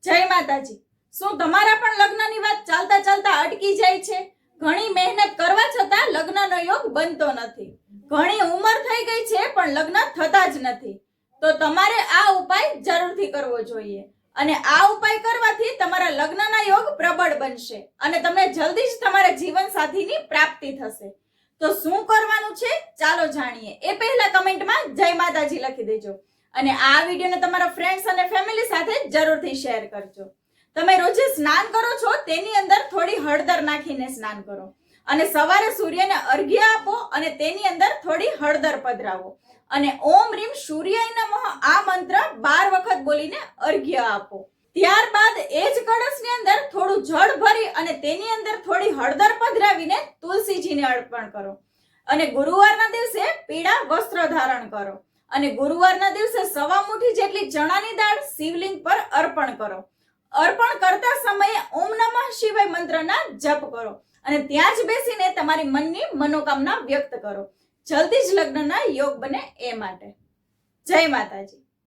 જય માતાજી। શું તમારા પણ લગ્નની વાત ચાલતા ચાલતા અટકી જાય છે? ઘણી મહેનત કરવા છતાં લગ્નનો યોગ બનતો નથી। ઘણી ઉંમર થઈ ગઈ છે પણ લગ્ન થતા જ નથી। તો તમારે આ ઉપાય જરૂરથી કરવો જોઈએ અને આ ઉપાય કરવાથી તમારા લગ્નના યોગ પ્રબળ બનશે અને તમને જલ્દી જ તમારા જીવનસાથીની પ્રાપ્તિ થશે। તો શું કરવાનું છે ચાલો જાણીએ। એ પહેલા કમેન્ટમાં જય માતાજી લખી દેજો અને આ વિડીયોને તમારા ફ્રેન્ડ્સ અને ફેમિલી સાથે જરૂરથી શેર કરજો। તમે રોજે સ્નાન કરો છો તેની અંદર થોડી હળદર નાખીને સ્નાન કરો અને સવારે સૂર્યને અર્ઘ્ય આપો અને તેની અંદર થોડી હળદર પધરાવો અને ઓમ રીમ સૂર્યાય નમઃ આ મંત્ર 12 વખત બોલીને અર્ઘ્ય આપો। ત્યારબાદ એ જ કળશની અંદર થોડું જળ ભરી અને તેની અંદર થોડી હળદર પધરાવીને તુલસીજીને અર્પણ કરો અને ગુરુવારના દિવસે પીળા વસ્ત્ર ધારણ કરો અને ગુરુવારના દિવસે 1.25 મુઠ્ઠી જેટલી ચણાની દાળ શિવલિંગ પર અર્પણ કરો। અર્પણ કરતા સમયે ઓમ નમઃ શિવાય મંત્રના જપ કરો અને ત્યાં જ બેસીને તમારી મનની મનોકામના વ્યક્ત કરો। જલ્દી જ લગ્નના યોગ બને એ માટે। જય માતાજી।